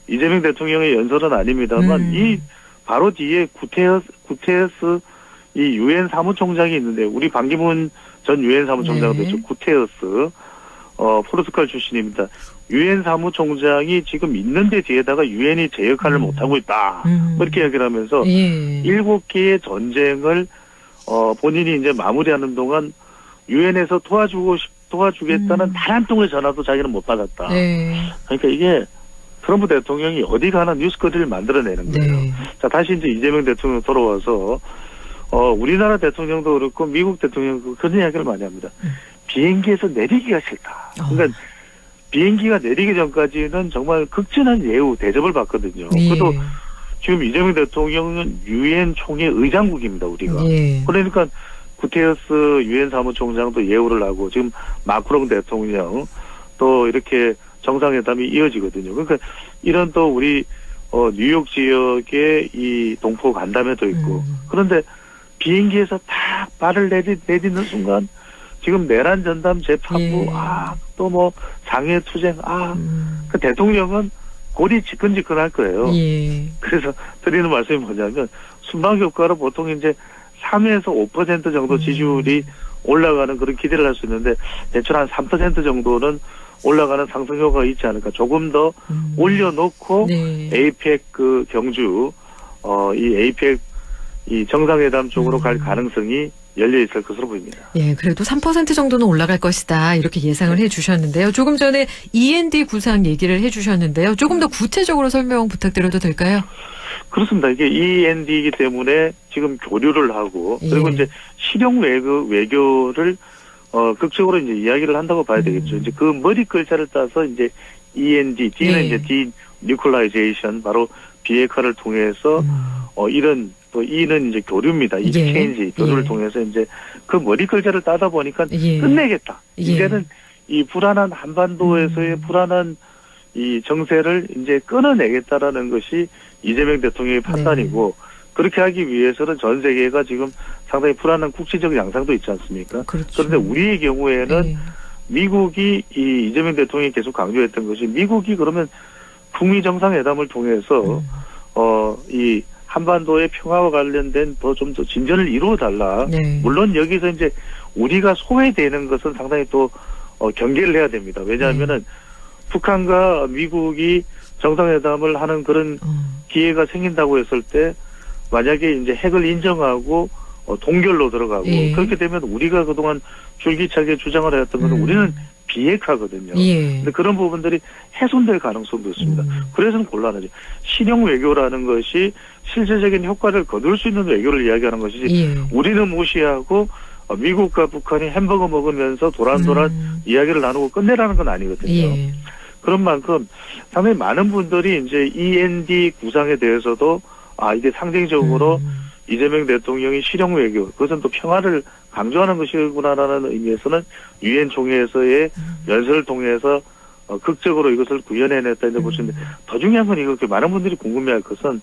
이재명 대통령의 연설은 아닙니다만 이 바로 뒤에 구테스 이 유엔 사무총장이 있는데 우리 반기문 전 유엔 사무총장도 네. 있죠. 구테스 포르투갈 출신입니다. 유엔 사무총장이 지금 있는데 뒤에다가 유엔이 제 역할을 못하고 있다. 뭐 이렇게 이야기를 하면서 예. 7개의 전쟁을 본인이 이제 마무리하는 동안 유엔에서 도와주겠다는 단 한 통의 전화도 자기는 못 받았다. 네. 그러니까 이게 트럼프 대통령이 어디 가나 뉴스거리를 만들어내는 거예요. 네. 자, 다시 이제 이재명 대통령 돌아와서 우리나라 대통령도 그렇고 미국 대통령도 그런 이야기를 많이 합니다. 비행기에서 내리기가 싫다. 그러니까 비행기가 내리기 전까지는 정말 극진한 예우 대접을 받거든요. 예. 그것도 지금 이재명 대통령은 유엔 총회 의장국입니다. 우리가. 예. 그러니까 구테스 유엔 사무총장도 예우를 하고 지금 마크롱 대통령 또 이렇게 정상회담이 이어지거든요. 그러니까 이런 또 우리 뉴욕 지역의 이 동포 간담회도 있고 그런데 비행기에서 딱 발을 내딛는 순간 지금 내란 전담 재판부 예. 또 뭐 장외 투쟁 그 대통령은 골이 지끈지끈할 거예요. 예. 그래서 드리는 말씀이 뭐냐면 순방 효과로 보통 이제 3에서 5% 정도 지지율이 올라가는 그런 기대를 할 수 있는데 대충 한 3% 정도는 올라가는 상승 효과가 있지 않을까. 조금 더 올려놓고 네. 에이펙 그 경주 이 에이펙 이 정상회담 쪽으로 갈 가능성이 열려 있을 것으로 보입니다. 예, 그래도 3% 정도는 올라갈 것이다. 이렇게 예상을 해 주셨는데요. 조금 전에 END 구상 얘기를 해 주셨는데요. 조금 더 구체적으로 설명 부탁드려도 될까요? 그렇습니다. 이게 END이기 때문에 지금 교류를 하고 그리고 예. 이제 실용 외교를 극적으로 이제 이야기를 한다고 봐야 되겠죠. 이제 그 머리 글자를 따서 이제 END, D는 예. 이제 denuclearization, 바로 비핵화를 통해서 이런 또 E는 이제 교류입니다. exchange, 교류를 예. 통해서 이제 그 머리 글자를 따다 보니까 예. 끝내겠다. 예. 이제는 이 불안한 한반도에서의 불안한 이 정세를 이제 끊어내겠다라는 것이 이재명 대통령의 판단이고 그렇게 하기 위해서는 전 세계가 지금 상당히 불안한 국제적 양상도 있지 않습니까? 그렇죠. 그런데 우리의 경우에는 예. 미국이 이 이재명 대통령이 계속 강조했던 것이 미국이 그러면 북미 정상회담을 통해서 이 한반도의 평화와 관련된 좀 더 진전을 이루어달라. 네. 물론 여기서 이제 우리가 소외되는 것은 상당히 또 경계를 해야 됩니다. 왜냐하면은 북한과 미국이 정상회담을 하는 그런 기회가 생긴다고 했을 때 만약에 이제 핵을 인정하고 동결로 들어가고 예. 그렇게 되면 우리가 그동안 줄기차게 주장을 해왔던 것은 우리는 비핵화거든요. 예. 근데 그런 부분들이 훼손될 가능성도 있습니다. 그래서는 곤란하죠. 실용 외교라는 것이 실질적인 효과를 거둘 수 있는 외교를 이야기하는 것이지 예. 우리는 무시하고 미국과 북한이 햄버거 먹으면서 도란도란 이야기를 나누고 끝내라는 건 아니거든요. 예. 그런 만큼 상당히 많은 분들이 이제 END 구상에 대해서도 이게 상징적으로 이재명 대통령이 실용 외교, 그것은 또 평화를 강조하는 것이구나라는 의미에서는 유엔 총회에서의 연설을 통해서 극적으로 이것을 구현해냈다 이제 보시는데 더 중요한 건 이거 많은 분들이 궁금해할 것은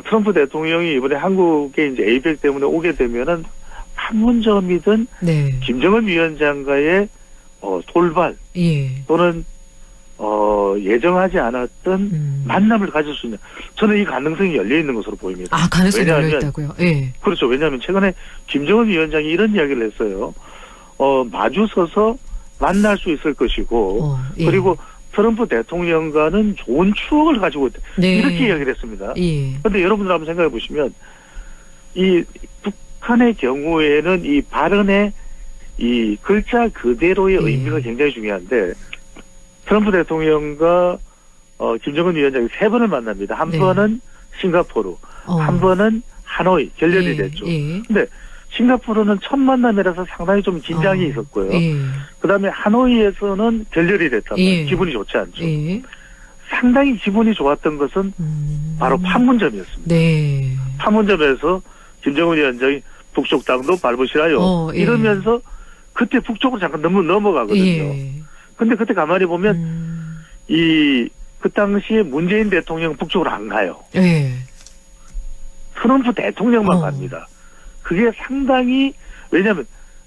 트럼프 대통령이 이번에 한국에 이제 에이펙 때문에 오게 되면은 판문점이든 김정은 위원장과의 돌발 예. 또는 예정하지 않았던 만남을 가질 수 있는, 저는 이 가능성이 열려 있는 것으로 보입니다. 아, 가능성이 열려 있다고요? 예. 그렇죠. 왜냐하면 최근에 김정은 위원장이 이런 이야기를 했어요. 마주 서서 만날 수 있을 것이고, 예. 그리고 트럼프 대통령과는 좋은 추억을 가지고 있다. 네. 이렇게 이야기를 했습니다. 예. 그런데 여러분들 한번 생각해 보시면, 이 북한의 경우에는 이 발언의 이 글자 그대로의 의미가 굉장히 중요한데, 트럼프 대통령과 김정은 위원장이 3번을 만납니다. 한 번은 싱가포르, 한 번은 하노이, 결렬이 됐죠. 근데 싱가포르는 첫 만남이라서 상당히 좀 긴장이 있었고요. 그다음에 하노이에서는 결렬이 됐다면 기분이 좋지 않죠. 상당히 기분이 좋았던 것은 바로 판문점이었습니다. 네. 판문점에서 김정은 위원장이 북쪽 땅도 밟으시라요. 이러면서 그때 북쪽으로 잠깐 넘어가거든요. 근데 그때 가만히 보면 그 당시에 문재인 대통령 북쪽으로 안 가요. 트럼프 대통령만 갑니다. 그게 상당히, 왜냐하면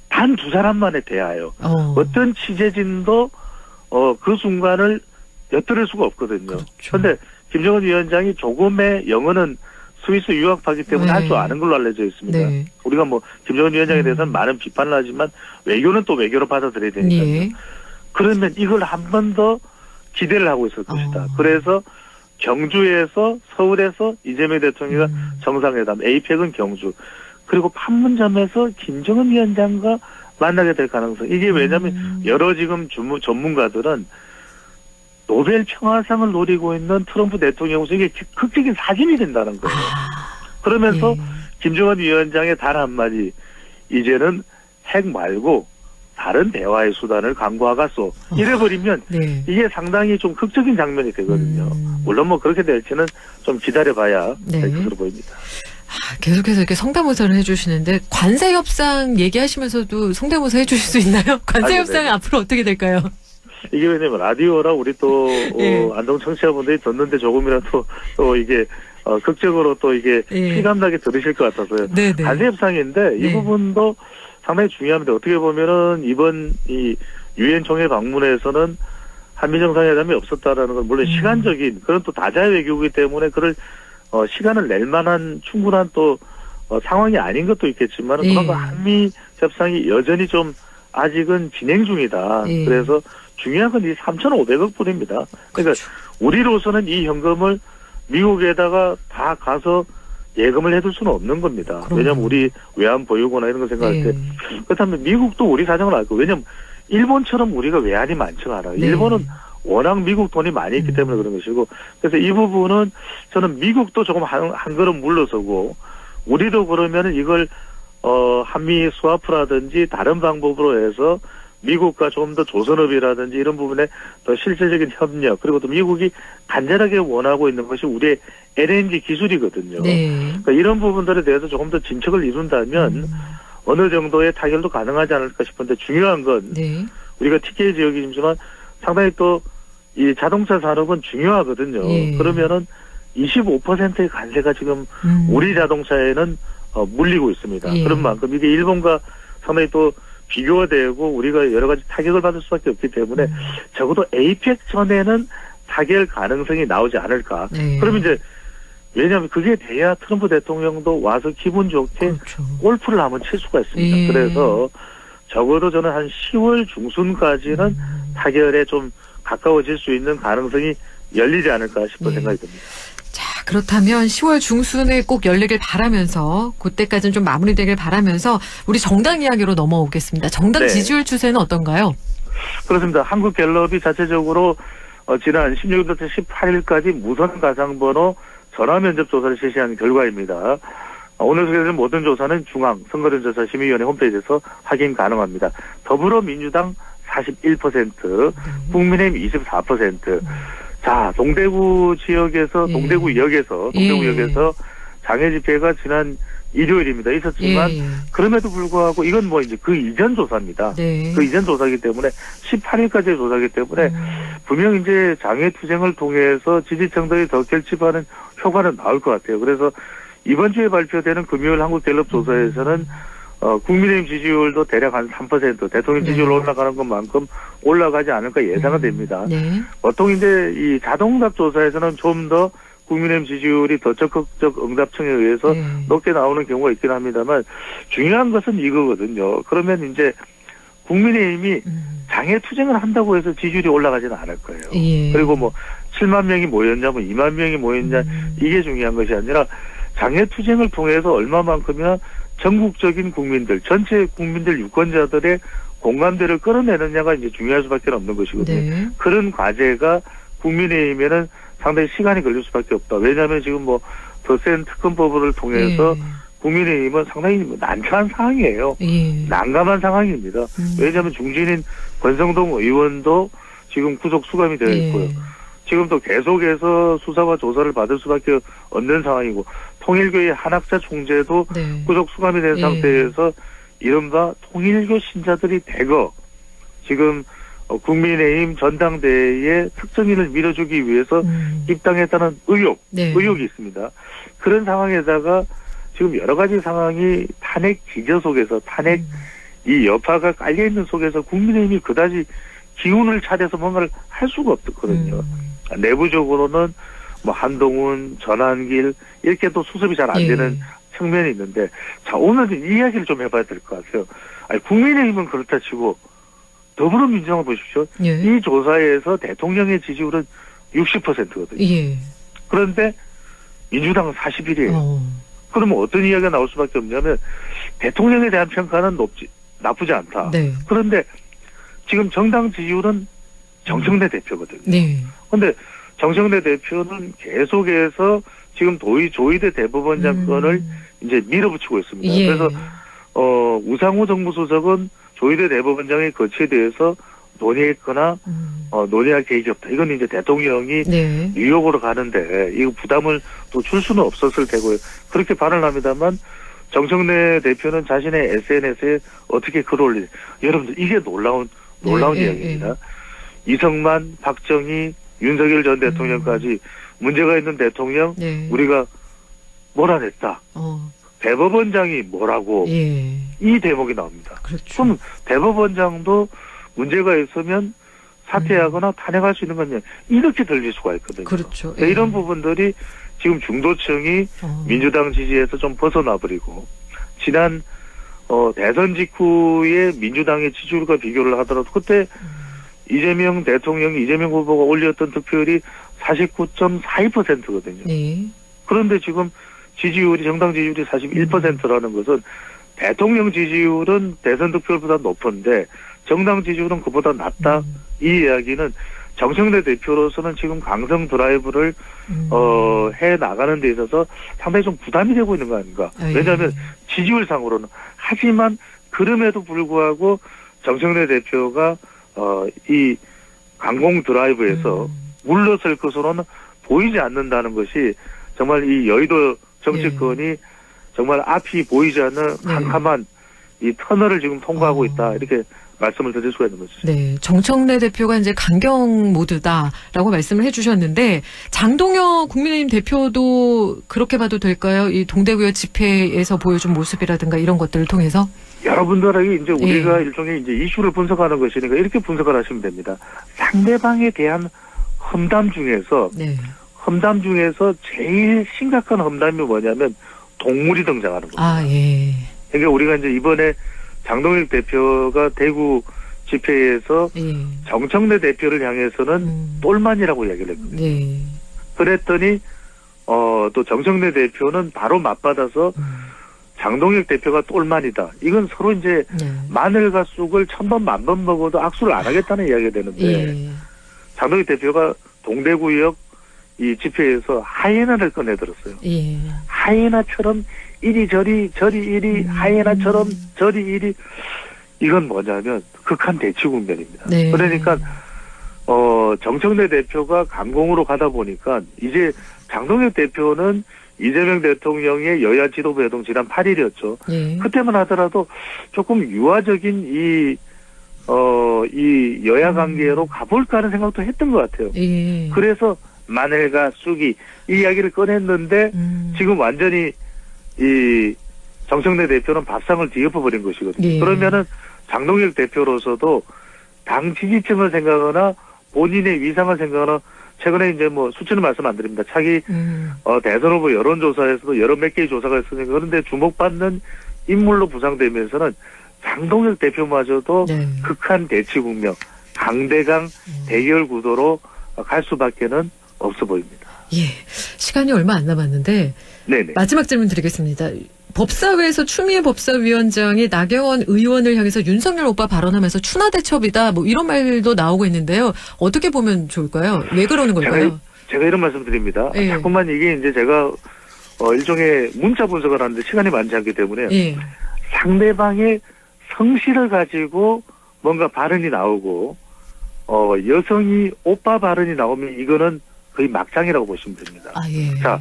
단 2사람만의 대화예요. 어떤 취재진도 그 순간을 엿들을 수가 없거든요. 그런데 김정은 위원장이 조금의 영어는 스위스 유학파기 때문에 할 줄 아는 걸로 알려져 있습니다. 우리가 뭐 김정은 위원장에 대해서는 많은 비판을 하지만 외교는 또 외교로 받아들여야 되니까요. 그러면 이걸 한 번 더 기대를 하고 있을 것이다. 그래서 경주에서, 서울에서 이재명 대통령과 정상회담, 에이펙은 경주, 그리고 판문점에서 김정은 위원장과 만나게 될 가능성. 이게 왜냐하면 여러 지금 전문가들은 노벨 평화상을 노리고 있는 트럼프 대통령으로서 이게 극적인 사진이 된다는 거예요. 그러면서 김정은 위원장의 단 한마디, 이제는 핵 말고 다른 대화의 수단을 강구하겠소. 이래버리면 이게 상당히 좀 극적인 장면이 되거든요. 물론 뭐 그렇게 될지는 좀 기다려봐야 될 것으로 보입니다. 계속해서 이렇게 성대모사를 해주시는데, 관세협상 얘기하시면서도 성대모사 해주실 수 있나요? 관세협상은 앞으로 어떻게 될까요? 이게 왜냐면 라디오라 우리 또 안동 청취자분들이 듣는데 조금이라도 또 이게 극적으로 또 이게 실감나게 들으실 것 같아서요. 관세협상인데 이 부분도 상당히 중요합니다. 어떻게 보면은 이번 이 유엔 총회 방문에서는 한미 정상회담이 없었다라는 건 물론 시간적인 그런 또 다자의 외교이기 때문에 그걸 시간을 낼 만한 충분한 또 상황이 아닌 것도 있겠지만 그만큼 한미 협상이 여전히 좀 아직은 진행 중이다. 그래서 중요한 건 이 3,500억 불입니다. 그러니까 우리로서는 이 현금을 미국에다가 다 가서 예금을 해둘 수는 없는 겁니다. 왜냐하면 우리 외환 보유고나 이런 거 생각할 때 그렇다면 미국도 우리 사정을 알고, 왜냐하면 일본처럼 우리가 외환이 많지가 않아요. 일본은 워낙 미국 돈이 많이 있기 때문에 그런 것이고, 그래서 이 부분은 저는 미국도 조금 한 걸음 물러서고 우리도 그러면은 이걸 한미 스와프라든지 다른 방법으로 해서 미국과 조금 더 조선업이라든지 이런 부분에 더 실질적인 협력, 그리고 또 미국이 간절하게 원하고 있는 것이 우리의 LNG 기술이거든요. 그러니까 이런 부분들에 대해서 조금 더 진척을 이룬다면 어느 정도의 타결도 가능하지 않을까 싶은데, 중요한 건 우리가 TK 지역이지만 상당히 또 이 자동차 산업은 중요하거든요. 그러면은 25%의 관세가 지금 우리 자동차에는 물리고 있습니다. 그런 만큼 이게 일본과 상당히 또 비교가 되고 우리가 여러 가지 타격을 받을 수밖에 없기 때문에 적어도 에이펙 전에는 타결 가능성이 나오지 않을까. 그러면 이제 왜냐하면 그게 돼야 트럼프 대통령도 와서 기분 좋게 골프를 한번 칠 수가 있습니다. 그래서 적어도 저는 한 10월 중순까지는 타결에 좀 가까워질 수 있는 가능성이 열리지 않을까 싶은 생각이 듭니다. 자, 그렇다면 10월 중순에 꼭 열리길 바라면서, 그때까지는 좀 마무리되길 바라면서 우리 정당 이야기로 넘어오겠습니다. 정당 지지율 추세는 어떤가요? 그렇습니다. 한국갤럽이 자체적으로 지난 16일부터 18일까지 무선 가상번호 전화면접 조사를 실시한 결과입니다. 오늘 소개된 모든 조사는 중앙선거전조사심의위원회 홈페이지에서 확인 가능합니다. 더불어민주당 41%, 국민의힘 24%. 자, 동대구 지역에서, 동대구역에서 장애 집회가 지난 일요일입니다. 있었지만, 그럼에도 불구하고 이건 뭐 이제 그 이전 조사입니다. 그 이전 조사이기 때문에, 18일까지의 조사이기 때문에, 분명 이제 장애 투쟁을 통해서 지지층들이 더 결집하는 효과는 나올 것 같아요. 그래서 이번 주에 발표되는 금요일 한국갤럽 조사에서는, 국민의힘 지지율도 대략 한 3%, 대통령 지지율 올라가는 것만큼 올라가지 않을까 예상은 됩니다. 네. 보통 이제 이 자동응답 조사에서는 좀 더 국민의힘 지지율이 더 적극적 응답청에 의해서 높게 나오는 경우가 있긴 합니다만 중요한 것은 이거거든요. 그러면 이제 국민의힘이 장애 투쟁을 한다고 해서 지지율이 올라가지는 않을 거예요. 예. 그리고 뭐 7만 명이 모였냐, 뭐 2만 명이 모였냐 이게 중요한 것이 아니라 장애 투쟁을 통해서 얼마만큼이나 전국적인 국민들, 전체 국민들 유권자들의 공감대를 끌어내느냐가 이제 중요할 수밖에 없는 것이거든요. 네. 그런 과제가 국민의힘에는 상당히 시간이 걸릴 수밖에 없다. 왜냐하면 지금 뭐 더 센 특검법을 통해서 국민의힘은 상당히 난처한 상황이에요. 난감한 상황입니다. 왜냐하면 중진인 권성동 의원도 지금 구속 수감이 되어 있고요. 지금 또 계속해서 수사와 조사를 받을 수밖에 없는 상황이고 통일교의 한학자 총재도 구속 수감이 된 상태에서 이른바 통일교 신자들이 대거 지금 국민의힘 전당대회에 특정인을 밀어주기 위해서 입당했다는 의혹이 있습니다. 그런 상황에다가 지금 여러 가지 상황이 탄핵 기저 속에서 탄핵 이 여파가 깔려있는 속에서 국민의힘이 그다지 기운을 차려서 뭔가를 할 수가 없거든요. 내부적으로는 뭐 한동훈, 전환길 이렇게 또 수습이 잘 안 되는 측면이 있는데 자 오늘 이 이야기를 좀 해봐야 될 것 같아요. 아니, 국민의힘은 그렇다 치고 더불어민주당을 보십시오. 이 조사에서 대통령의 지지율은 60%거든요. 그런데 민주당은 41이에요. 그러면 어떤 이야기가 나올 수밖에 없냐면 대통령에 대한 평가는 나쁘지 않다. 그런데 지금 정당 지지율은 정청래 대표거든요. 그런데 정청래 대표는 계속해서 지금 조희대 대법원장 건을 이제 밀어붙이고 있습니다. 그래서 우상호 정무수석은 조희대 대법원장의 거치에 대해서 논의했거나 논의할 계획이 없다. 이건 이제 대통령이 뉴욕으로 가는데 이 부담을 또 줄 수는 없었을 테고요. 그렇게 발언합니다만 정청래 대표는 자신의 SNS에 어떻게 글 올리냐. 여러분들 이게 놀라운 이야기입니다. 이성만, 박정희, 윤석열 전 대통령까지 문제가 있는 대통령 우리가 몰아냈다. 대법원장이 뭐라고 이 대목이 나옵니다. 그럼 대법원장도 문제가 있으면 사퇴하거나 탄핵할 수 있는 거냐 이렇게 들릴 수가 있거든요. 이런 부분들이 지금 중도층이 민주당 지지에서 좀 벗어나버리고 지난 대선 직후에 민주당의 지지율과 비교를 하더라도 그때 이재명 후보가 올렸던 득표율이 49.42%거든요. 그런데 지금 정당 지지율이 41%라는 것은 대통령 지지율은 대선 득표율보다 높은데 정당 지지율은 그보다 낮다. 이 이야기는 정청래 대표로서는 지금 강성 드라이브를 해 나가는 데 있어서 상당히 좀 부담이 되고 있는 거 아닌가. 왜냐하면 지지율상으로는. 하지만 그럼에도 불구하고 정청래 대표가 이 강공 드라이브에서 물러설 것으로는 보이지 않는다는 것이 정말 이 여의도 정치권이 정말 앞이 보이지 않는 캄캄한 이 터널을 지금 통과하고 있다. 이렇게 말씀을 드릴 수가 있는 거죠. 네. 정청래 대표가 이제 강경 모드다라고 말씀을 해주셨는데 장동혁 국민의힘 대표도 그렇게 봐도 될까요? 이 동대구역 집회에서 보여준 모습이라든가 이런 것들을 통해서? 여러분들에게 이제 우리가 일종의 이제 이슈를 분석하는 것이니까 이렇게 분석을 하시면 됩니다. 상대방에 대한 험담 중에서 제일 심각한 험담이 뭐냐면 동물이 등장하는 겁니다. 그러니까 우리가 이제 이번에 장동혁 대표가 대구 집회에서 정청래 대표를 향해서는 똘만이라고 이야기를 했거든요. 그랬더니 또 정청래 대표는 바로 맞받아서 장동혁 대표가 똘만이다. 이건 서로 이제 마늘과 쑥을 1000번 10,000번 먹어도 악수를 안 하겠다는 이야기가 되는데 장동혁 대표가 동대구역 이 집회에서 하이에나를 꺼내들었어요. 하이에나처럼 이리저리 이리 하이에나처럼 저리 이리 이건 뭐냐면 극한 대치 국면입니다. 그러니까 정청래 대표가 강공으로 가다 보니까 이제 장동혁 대표는 이재명 대통령의 여야 지도부 회동 지난 8일이었죠. 그때만 하더라도 조금 유화적인 이 여야 관계로 가볼까 하는 생각도 했던 것 같아요. 그래서 마늘과 쑥이 이 이야기를 꺼냈는데 지금 완전히 이 정청래 대표는 밥상을 뒤엎어버린 것이거든요. 예. 그러면은 장동혁 대표로서도 당 지지층을 생각하거나 본인의 위상을 생각하거나 최근에 이제 뭐 수치는 말씀 안 드립니다. 차기 대선 후보 여론조사에서도 여러 몇 개의 조사가 있으니까 그런데 주목받는 인물로 부상되면서는 장동혁 대표마저도 극한 대치 국면, 강대강 대결 구도로 갈 수밖에는 없어 보입니다. 예. 시간이 얼마 안 남았는데 네네. 마지막 질문 드리겠습니다. 법사위에서 추미애 법사위원장이 나경원 의원을 향해서 윤석열 오빠 발언하면서 추나대첩이다 뭐 이런 말도 나오고 있는데요. 어떻게 보면 좋을까요? 왜 그러는 걸까요? 제가 이런 말씀 드립니다. 예. 자꾸만 이게 이제 제가 일종의 문자 분석을 하는데 시간이 많지 않기 때문에 예. 상대방의 성실을 가지고 뭔가 발언이 나오고 여성이 오빠 발언이 나오면 이거는 거의 막장이라고 보시면 됩니다. 아, 예. 자,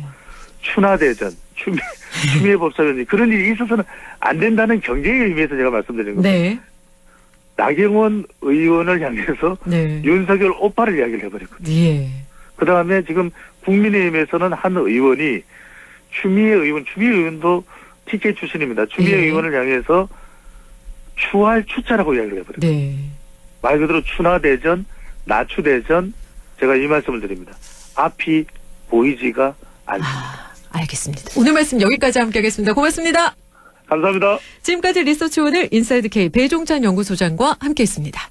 추나대전, 추미애 법사위원님 그런 일이 있어서는 안 된다는 경쟁의 의미에서 제가 말씀드리는 겁니다. 네. 나경원 의원을 향해서 네. 윤석열 오빠를 이야기를 해버렸거든요. 예. 그 다음에 지금 국민의힘에서는 한 의원이 추미애 의원도 TK 출신입니다. 추미애 예. 의원을 향해서 추할 추자라고 이야기를 해버렸어요. 네. 말 그대로 추나대전, 나추대전 제가 이 말씀을 드립니다. 앞이 보이지가 않습니다. 알겠습니다. 오늘 말씀 여기까지 함께하겠습니다. 고맙습니다. 감사합니다. 지금까지 리서치오늘 인사이드 K 배종찬 연구소장과 함께했습니다.